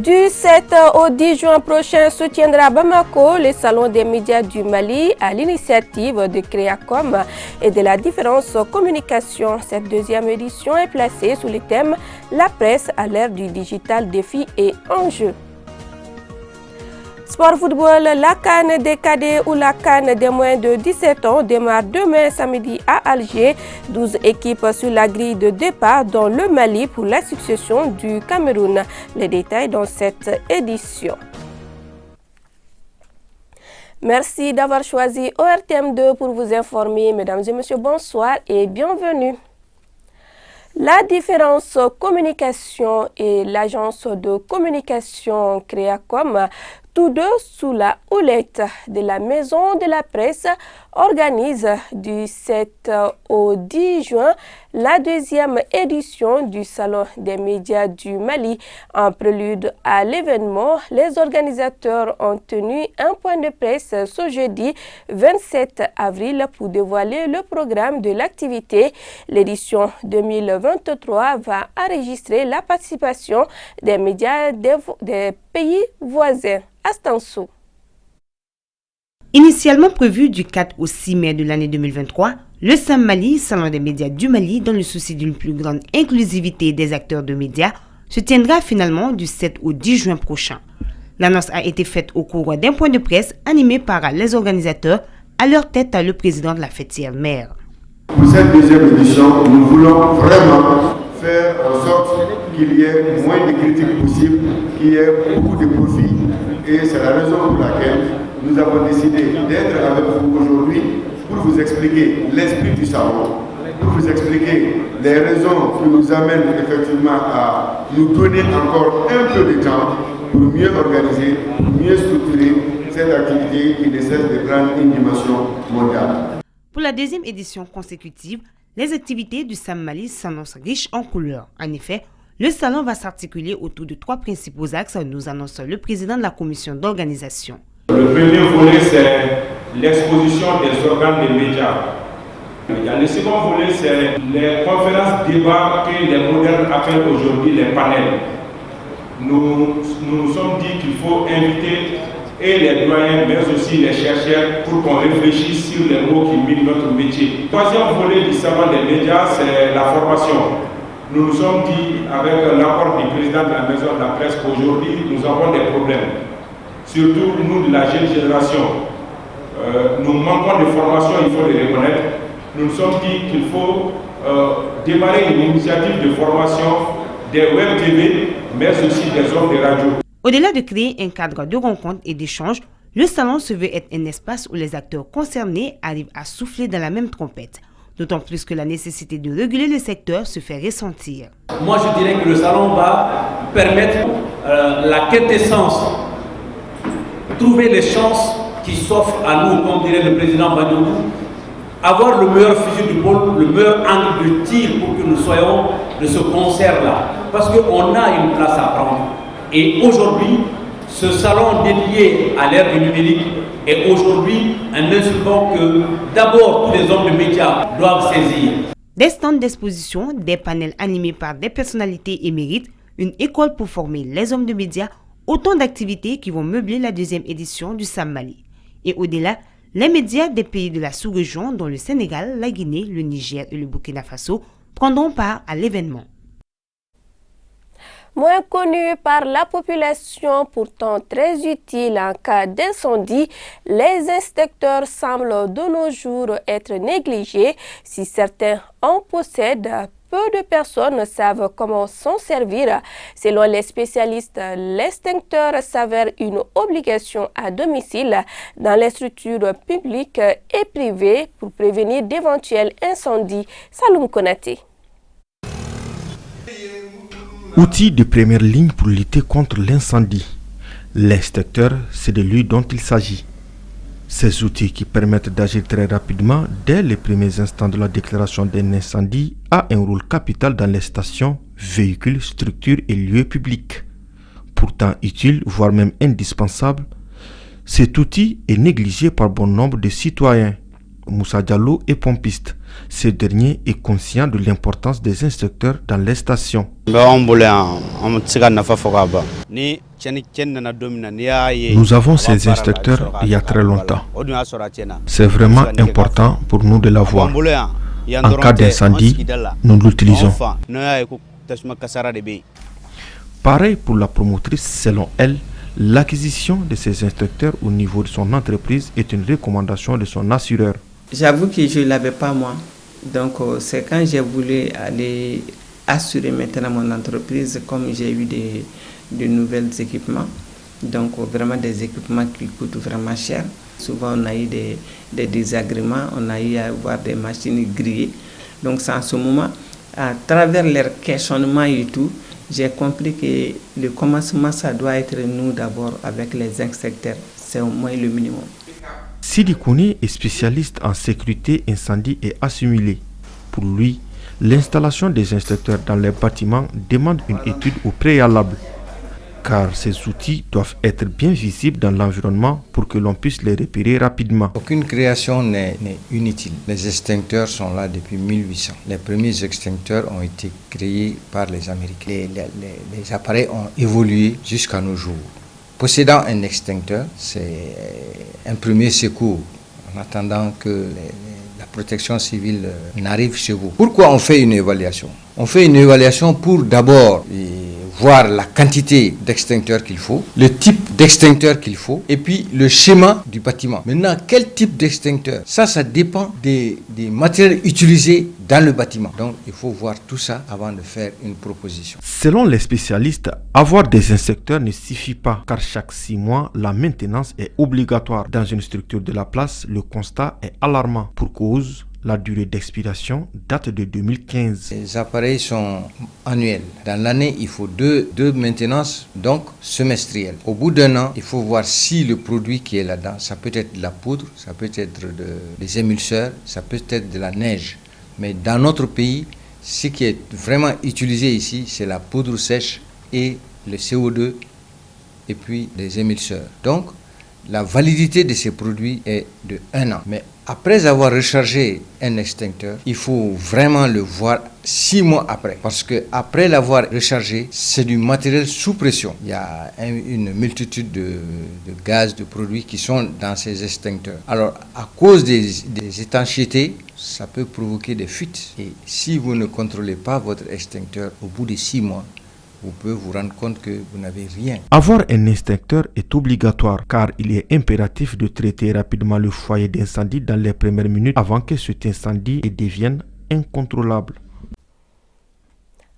Du 7 au 10 juin prochain se tiendra à Bamako le Salon des médias du Mali à l'initiative de Créacom et de la Différence Communication. Cette deuxième édition est placée sous le thème « La presse à l'ère du digital, défis et enjeux ». Sport football, la CAN des cadets ou la CAN des moins de 17 ans démarre demain samedi à Alger. 12 équipes sur la grille de départ dont le Mali pour la succession du Cameroun. Les détails dans cette édition. Merci d'avoir choisi ORTM2 pour vous informer. Mesdames et messieurs, bonsoir et bienvenue. La Différence Communication et l'agence de communication Créacom, tous deux sous la houlette de la Maison de la Presse, organisent du 7 au 10 juin la deuxième édition du Salon des médias du Mali. En prélude à l'événement, les organisateurs ont tenu un point de presse ce jeudi 27 avril pour dévoiler le programme de l'activité. L'édition 2023 va enregistrer la participation des médias des pays voisins. Astansou. Initialement prévu du 4 au 6 mai de l'année 2023, le SAM Mali, Salon des médias du Mali, dans le souci d'une plus grande inclusivité des acteurs de médias, se tiendra finalement du 7 au 10 juin prochain. L'annonce a été faite au cours d'un point de presse animé par les organisateurs, à leur tête le président de la fêtière maire. Pour cette deuxième édition, nous voulons vraiment faire en sorte qu'il y ait moins de critiques possibles, qu'il y ait beaucoup de profits. Et c'est la raison pour laquelle nous avons décidé d'être avec vous aujourd'hui pour vous expliquer l'esprit du salon, pour vous expliquer les raisons qui nous amènent effectivement à nous donner encore un peu de temps pour mieux organiser, pour mieux structurer cette activité qui ne cesse de prendre une dimension mondiale. Pour la deuxième édition consécutive, les activités du SAM Mali s'annoncent riches en couleurs. En effet, le salon va s'articuler autour de 3 principaux axes, nous annonce le président de la commission d'organisation. Le premier volet, c'est l'exposition des organes des médias. Le second volet, c'est les conférences débats que les modernes appellent aujourd'hui les panels. Nous nous sommes dit qu'il faut inviter et les doyens, mais aussi les chercheurs pour qu'on réfléchisse sur les mots qui minent notre métier. Le troisième volet du salon des médias, c'est la formation. Nous nous sommes dit, avec l'apport du président de la Maison de la Presse, qu'aujourd'hui, nous avons des problèmes. Surtout nous de la jeune génération. Nous manquons de formation, il faut le reconnaître. Nous nous sommes dit qu'il faut démarrer une initiative de formation des web TV, mais aussi des offres de radio. Au-delà de créer un cadre de rencontres et d'échanges, le salon se veut être un espace où les acteurs concernés arrivent à souffler dans la même trompette. D'autant plus que la nécessité de réguler le secteur se fait ressentir. Moi, je dirais que le salon va permettre la quintessence, trouver les chances qui s'offrent à nous, comme dirait le président Badjougou, avoir le meilleur fusil du pôle, le meilleur angle de tir pour que nous soyons de ce concert-là. Parce qu'on a une place à prendre. Et aujourd'hui, ce salon dédié à l'ère du numérique est aujourd'hui un instrument que d'abord tous les hommes de médias doivent saisir. Des stands d'exposition, des panels animés par des personnalités émérites, une école pour former les hommes de médias, autant d'activités qui vont meubler la deuxième édition du SAM Mali. Et au-delà, les médias des pays de la sous-région, dont le Sénégal, la Guinée, le Niger et le Burkina Faso, prendront part à l'événement. Moins connu par la population, pourtant très utile en cas d'incendie, les inspecteurs semblent de nos jours être négligés. Si certains en possèdent, peu de personnes savent comment s'en servir. Selon les spécialistes, l'extincteur s'avère une obligation à domicile dans les structures publiques et privées pour prévenir d'éventuels incendies. Saloum Konaté. Outil de première ligne pour lutter contre l'incendie. L'extincteur, c'est de lui dont il s'agit. Ces outils qui permettent d'agir très rapidement dès les premiers instants de la déclaration d'un incendie a un rôle capital dans les stations, véhicules, structures et lieux publics. Pourtant utile, voire même indispensable, cet outil est négligé par bon nombre de citoyens. Moussa Diallo est pompiste. Ce dernier est conscient de l'importance des instructeurs dans les stations. Nous avons ces inspecteurs il y a très longtemps. C'est vraiment important pour nous de l'avoir. En cas d'incendie, nous l'utilisons. Pareil pour la promotrice, selon elle, l'acquisition de ces inspecteurs au niveau de son entreprise est une recommandation de son assureur. J'avoue que je ne l'avais pas moi. Donc c'est quand j'ai voulu aller assurer maintenant mon entreprise, comme j'ai eu de nouveaux équipements. Donc vraiment des équipements qui coûtent vraiment cher. Souvent on a eu des désagréments, on a eu à avoir des machines grillées. Donc c'est en ce moment, à travers leur questionnement et tout, j'ai compris que le commencement, ça doit être nous d'abord avec les inspecteurs. C'est au moins le minimum. Sidi Kouni est spécialiste en sécurité, incendie et assimilé. Pour lui, l'installation des inspecteurs dans les bâtiments demande une étude au préalable, car ces outils doivent être bien visibles dans l'environnement pour que l'on puisse les repérer rapidement. Aucune création n'est inutile. Les extincteurs sont là depuis 1800. Les premiers extincteurs ont été créés par les Américains. Les appareils ont évolué jusqu'à nos jours. Possédant un extincteur, c'est un premier secours en attendant que la protection civile n'arrive chez vous. Pourquoi on fait une évaluation? On fait une évaluation pour d'abord voir la quantité d'extincteurs qu'il faut, le type d'extincteur qu'il faut, et puis le schéma du bâtiment. Maintenant, quel type d'extincteur? Ça dépend des matériels utilisés dans le bâtiment. Donc, il faut voir tout ça avant de faire une proposition. Selon les spécialistes, avoir des inspecteurs ne suffit pas, car chaque 6 mois, la maintenance est obligatoire. Dans une structure de la place, le constat est alarmant. Pour cause, la durée d'expiration date de 2015. Les appareils sont annuels. Dans l'année, il faut deux maintenances, donc semestrielles. Au bout d'un an, il faut voir si le produit qui est là-dedans, ça peut être de la poudre, ça peut être des émulseurs, ça peut être de la neige. Mais dans notre pays, ce qui est vraiment utilisé ici, c'est la poudre sèche et le CO2 et puis les émulseurs. Donc, la validité de ces produits est de 1 an. Mais après avoir rechargé un extincteur, il faut vraiment le voir 6 mois après. Parce que après l'avoir rechargé, c'est du matériel sous pression. Il y a une multitude de gaz, de produits qui sont dans ces extincteurs. Alors, à cause des étanchéités, ça peut provoquer des fuites. Et si vous ne contrôlez pas votre extincteur, au bout de 6 mois, vous pouvez vous rendre compte que vous n'avez rien. Avoir un extincteur est obligatoire car il est impératif de traiter rapidement le foyer d'incendie dans les premières minutes avant que cet incendie devienne incontrôlable.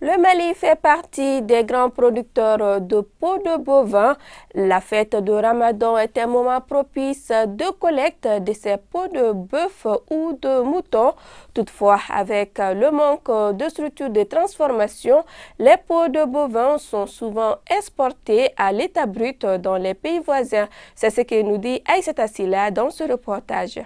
Le Mali fait partie des grands producteurs de peau de bovin. La fête de Ramadan est un moment propice de collecte de ces peaux de bœuf ou de mouton. Toutefois, avec le manque de structures de transformation, les peaux de bovins sont souvent exportées à l'état brut dans les pays voisins. C'est ce que nous dit Aïssata Silla dans ce reportage.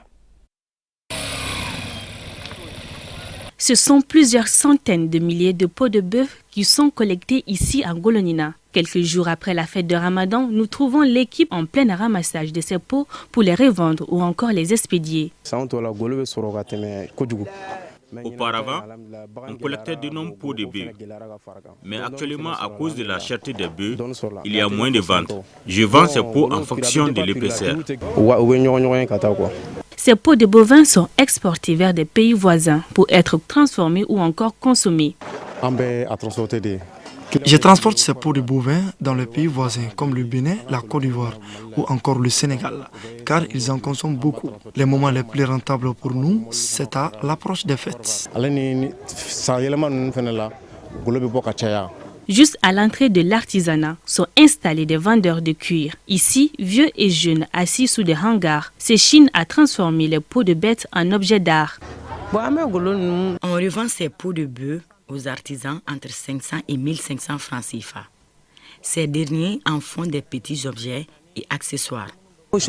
Ce sont plusieurs centaines de milliers de peaux de bœuf qui sont collectées ici à Golonina. Quelques jours après la fête de Ramadan, nous trouvons l'équipe en plein ramassage de ces peaux pour les revendre ou encore les expédier. Auparavant, on collectait de nombreux peaux de bœufs. Mais actuellement, à cause de la cherté des bœufs, il y a moins de ventes. Je vends ces peaux en fonction de l'épaisseur. Ces peaux de bovins sont exportées vers des pays voisins pour être transformées ou encore consommées. Je transporte ces peaux de bovins dans les pays voisins comme le Bénin, la Côte d'Ivoire ou encore le Sénégal, car ils en consomment beaucoup. Les moments les plus rentables pour nous, c'est à l'approche des fêtes. Juste à l'entrée de l'artisanat sont installés des vendeurs de cuir. Ici, vieux et jeunes assis sous des hangars s'échinent à transformer les peaux de bêtes en objets d'art. On revend ces peaux de bœuf aux artisans entre 500 et 1500 francs CFA. Ces derniers en font des petits objets et accessoires. On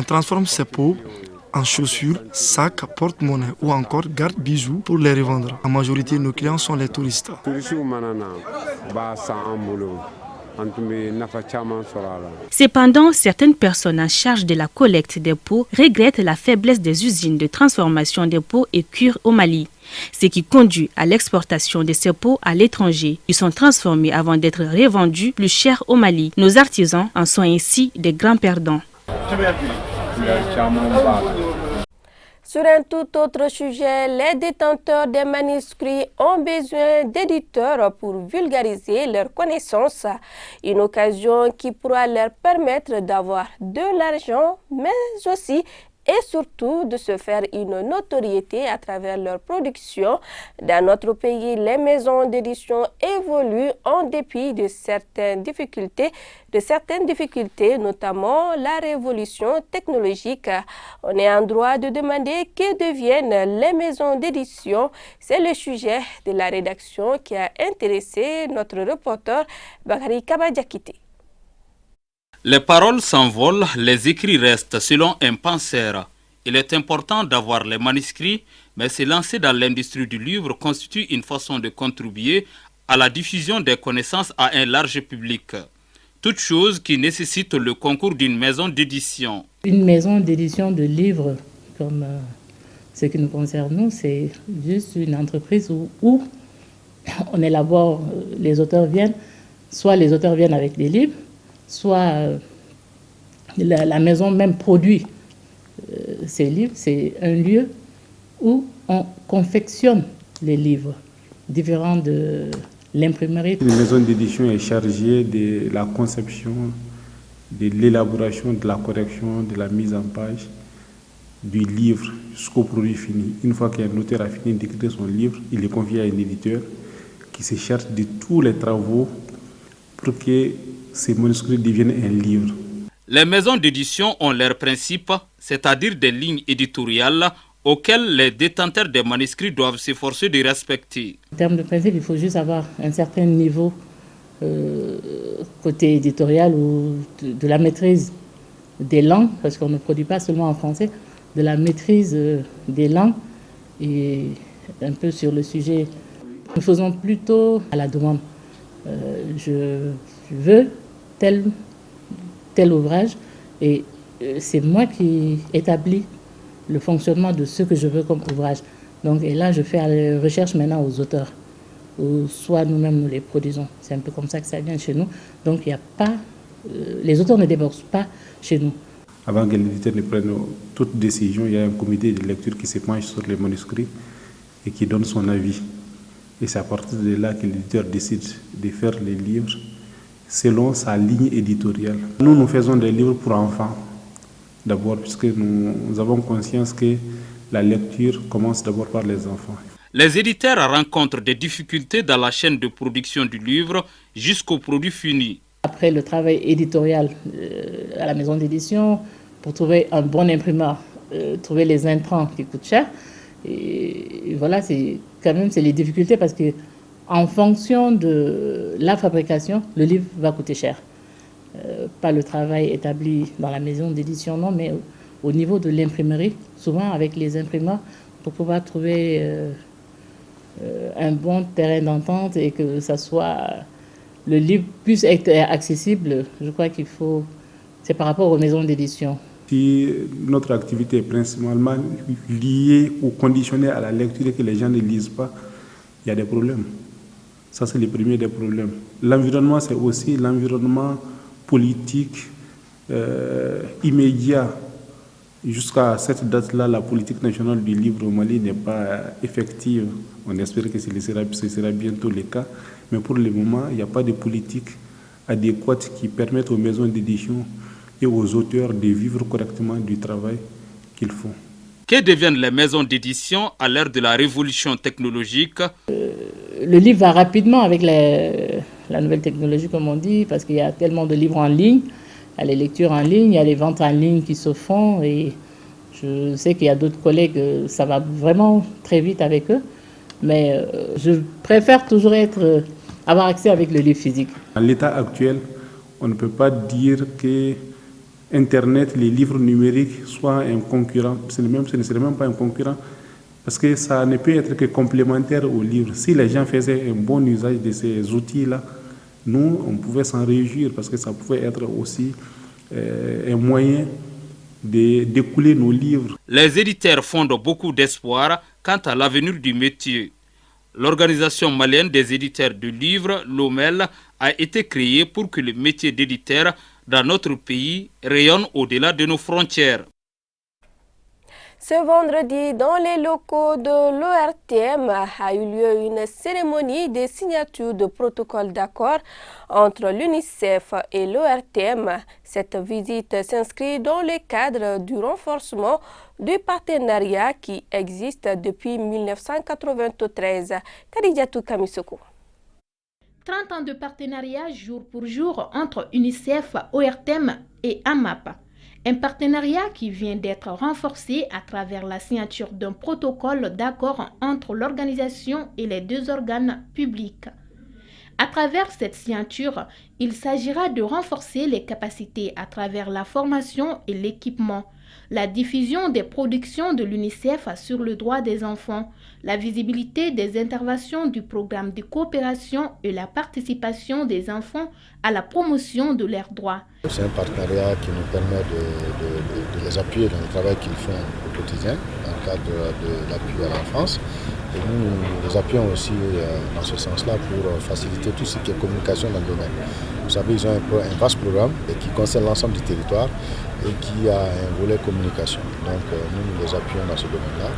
transforme ces peaux en chaussures, sacs, porte-monnaie ou encore garde-bijoux pour les revendre. En majorité, nos clients sont les touristes. Cependant, certaines personnes en charge de la collecte des pots regrettent la faiblesse des usines de transformation des pots et cuirs au Mali, ce qui conduit à l'exportation de ces pots à l'étranger. Ils sont transformés avant d'être revendus plus cher au Mali. Nos artisans en sont ainsi des grands perdants. Sur un tout autre sujet, les détenteurs des manuscrits ont besoin d'éditeurs pour vulgariser leurs connaissances. Une occasion qui pourra leur permettre d'avoir de l'argent, mais aussi et surtout de se faire une notoriété à travers leur production. Dans notre pays, les maisons d'édition évoluent en dépit de certaines difficultés, notamment la révolution technologique. On est en droit de demander que deviennent les maisons d'édition. C'est le sujet de la rédaction qui a intéressé notre reporter Bakari Kabadjakite. Les paroles s'envolent, les écrits restent selon un penseur. Il est important d'avoir les manuscrits, mais se lancer dans l'industrie du livre constitue une façon de contribuer à la diffusion des connaissances à un large public. Toute chose qui nécessite le concours d'une maison d'édition. Une maison d'édition de livres, comme ce qui nous concerne nous, c'est juste une entreprise où on élabore, les auteurs viennent, soit les auteurs viennent avec des livres, soit la maison même produit ces livres. C'est un lieu où on confectionne les livres, différents de l'imprimerie. Une maison d'édition est chargée de la conception, de l'élaboration, de la correction, de la mise en page du livre jusqu'au produit fini. Une fois qu'un auteur a fini d'écrire son livre, il est confié à un éditeur qui se charge de tous les travaux pour que ces manuscrits deviennent un livre. Les maisons d'édition ont leurs principes, c'est-à-dire des lignes éditoriales auxquelles les détenteurs des manuscrits doivent s'efforcer de respecter. En termes de principe, il faut juste avoir un certain niveau côté éditorial ou de la maîtrise des langues, parce qu'on ne produit pas seulement en français, de la maîtrise des langues et un peu sur le sujet. Nous faisons plutôt à la demande. Je veux tel ouvrage et c'est moi qui établis le fonctionnement de ce que je veux comme ouvrage. Donc, et là, je fais la recherche maintenant aux auteurs, ou soit nous-mêmes nous les produisons. C'est un peu comme ça que ça vient chez nous. Donc, il n'y a pas, les auteurs ne déboursent pas chez nous. Avant que l'éditeur ne prenne toute décision, il y a un comité de lecture qui se penche sur les manuscrits et qui donne son avis. Et c'est à partir de là que l'éditeur décide de faire les livres selon sa ligne éditoriale. Nous faisons des livres pour enfants, d'abord, puisque nous avons conscience que la lecture commence d'abord par les enfants. Les éditeurs rencontrent des difficultés dans la chaîne de production du livre jusqu'au produit fini. Après le travail éditorial à la maison d'édition, pour trouver un bon imprimeur, trouver les intrants qui coûtent cher, et voilà, c'est les difficultés parce que en fonction de la fabrication, le livre va coûter cher. Pas le travail établi dans la maison d'édition, non, mais au niveau de l'imprimerie, souvent avec les imprimeurs, pour pouvoir trouver un bon terrain d'entente et que ça soit, le livre puisse être accessible, je crois qu'il faut, c'est par rapport aux maisons d'édition. Si notre activité est principalement liée ou conditionnée à la lecture et que les gens ne lisent pas, il y a des problèmes. Ça, c'est le premier des problèmes. L'environnement, c'est aussi l'environnement politique immédiat. Jusqu'à cette date-là, la politique nationale du livre au Mali n'est pas effective. On espère que ce sera bientôt le cas. Mais pour le moment, il n'y a pas de politique adéquate qui permette aux maisons d'édition et aux auteurs de vivre correctement du travail qu'ils font. Que deviennent les maisons d'édition à l'ère de la révolution technologique? Le livre va rapidement avec la nouvelle technologie, comme on dit, parce qu'il y a tellement de livres en ligne, il y a les lectures en ligne, il y a les ventes en ligne qui se font, et je sais qu'il y a d'autres collègues, ça va vraiment très vite avec eux, mais je préfère toujours avoir accès avec le livre physique. À l'état actuel, on ne peut pas dire que Internet, les livres numériques soient un concurrent. Ce ne serait même pas un concurrent, parce que ça ne peut être que complémentaire aux livres. Si les gens faisaient un bon usage de ces outils-là, nous, on pouvait s'en réjouir parce que ça pouvait être aussi un moyen d'écouler nos livres. Les éditeurs fondent beaucoup d'espoir quant à l'avenir du métier. L'Organisation malienne des éditeurs de livres, l'OMEL, a été créée pour que le métier d'éditeur dans notre pays rayonne au-delà de nos frontières. Ce vendredi, dans les locaux de l'ORTM, a eu lieu une cérémonie de signature de protocole d'accord entre l'UNICEF et l'ORTM. Cette visite s'inscrit dans le cadre du renforcement du partenariat qui existe depuis 1993. Kadidiatou Kamisoko. 30 ans de partenariat jour pour jour entre UNICEF, ORTM et AMAP. Un partenariat qui vient d'être renforcé à travers la signature d'un protocole d'accord entre l'organisation et les deux organes publics. À travers cette signature, il s'agira de renforcer les capacités à travers la formation et l'équipement, la diffusion des productions de l'UNICEF sur le droit des enfants, la visibilité des interventions du programme de coopération et la participation des enfants à la promotion de leurs droits. C'est un partenariat qui nous permet de les appuyer dans le travail qu'ils font au quotidien, dans le cadre de l'appui à l'enfance. Et nous les appuyons aussi dans ce sens-là pour faciliter tout ce qui est communication dans le domaine. Vous savez, ils ont un vaste programme qui concerne l'ensemble du territoire et qui a un volet communication. Donc nous les appuyons dans ce domaine-là.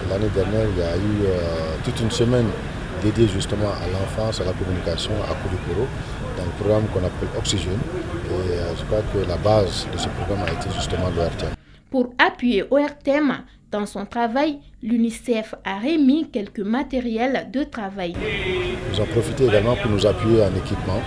L'année dernière, il y a eu toute une semaine dédiée justement à l'enfance, à la communication, à Koulikoro, dans le programme qu'on appelle Oxygène. Et je crois que la base de ce programme a été justement l'ORTM. Pour appuyer ORTM dans son travail, l'UNICEF a remis quelques matériels de travail. Ils ont profité également pour nous appuyer en équipement.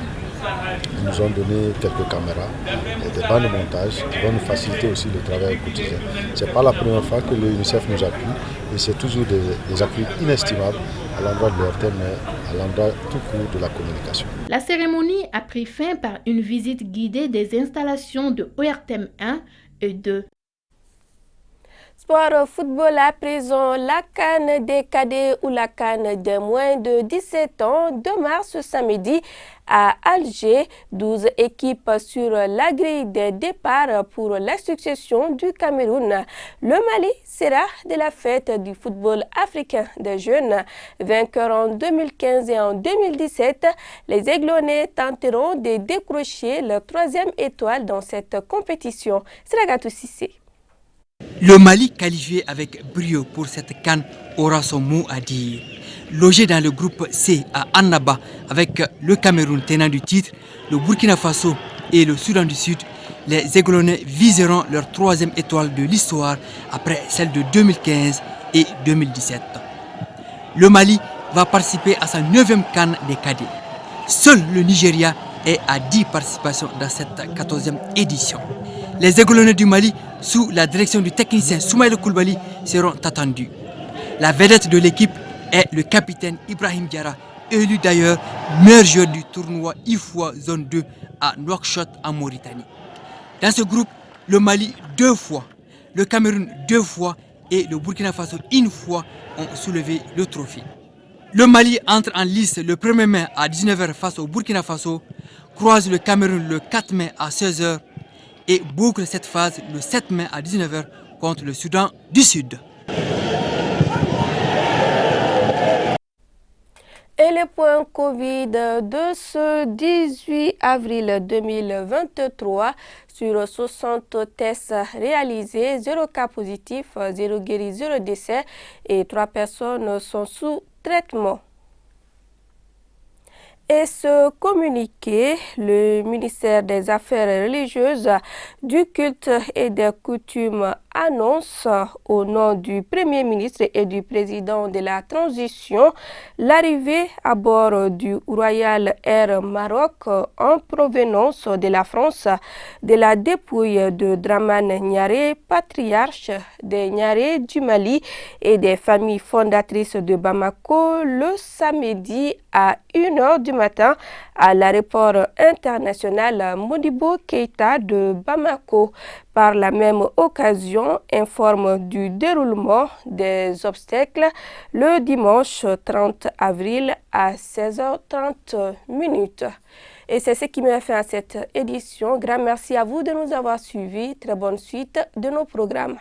Ils nous ont donné quelques caméras et des bancs de montage qui vont nous faciliter aussi le travail au quotidien. Ce n'est pas la première fois que l'UNICEF nous appuie et c'est toujours des appuis inestimables à l'endroit de l'ORTM, mais à l'endroit tout court de la communication. La cérémonie a pris fin par une visite guidée des installations de ORTM 1 et 2. Sport football à présent, la CAN des cadets ou la CAN des moins de 17 ans démarre ce samedi à Alger. 12 équipes sur la grille des départs pour la succession du Cameroun. Le Mali sera de la fête du football africain des jeunes. Vainqueurs en 2015 et en 2017, les Aiglonnais tenteront de décrocher leur 3e étoile dans cette compétition. Sragatou Sissé. Le Mali, qualifié avec brio pour cette CAN, aura son mot à dire. Logé dans le groupe C à Annaba avec le Cameroun tenant du titre, le Burkina Faso et le Soudan du Sud, les Aiglonnais viseront leur 3e étoile de l'histoire après celle de 2015 et 2017. Le Mali va participer à sa 9e CAN des cadets. Seul le Nigeria est à 10 participations dans cette 14e édition. Les Aiglonnais du Mali, sous la direction du technicien Soumaïla Koulibaly, seront attendus. La vedette de l'équipe est le capitaine Ibrahim Diarra, élu d'ailleurs meilleur joueur du tournoi IFOA Zone 2 à Nouakchott en Mauritanie. Dans ce groupe, le Mali 2 fois, le Cameroun 2 fois et le Burkina Faso 1 fois ont soulevé le trophée. Le Mali entre en lice le 1er mai à 19h face au Burkina Faso, croise le Cameroun le 4 mai à 16h et boucle cette phase le 7 mai à 19h contre le Soudan du Sud. Et le point Covid de ce 18 avril 2023, sur 60 tests réalisés, 0 cas positif, 0 guéri, 0 décès et 3 personnes sont sous traitement. Et ce communiqué, le ministère des Affaires religieuses, du culte et des coutumes annonce au nom du Premier ministre et du président de la transition l'arrivée à bord du Royal Air Maroc en provenance de la France de la dépouille de Dramane Niaré, patriarche des Niaré du Mali et des familles fondatrices de Bamako le samedi à 1h du matin à l'aéroport international Modibo Keïta de Bamako. Par la même occasion, informe du déroulement des obstacles le dimanche 30 avril à 16h30. Et c'est ce qui met fin à cette édition. Grand merci à vous de nous avoir suivis. Très bonne suite de nos programmes.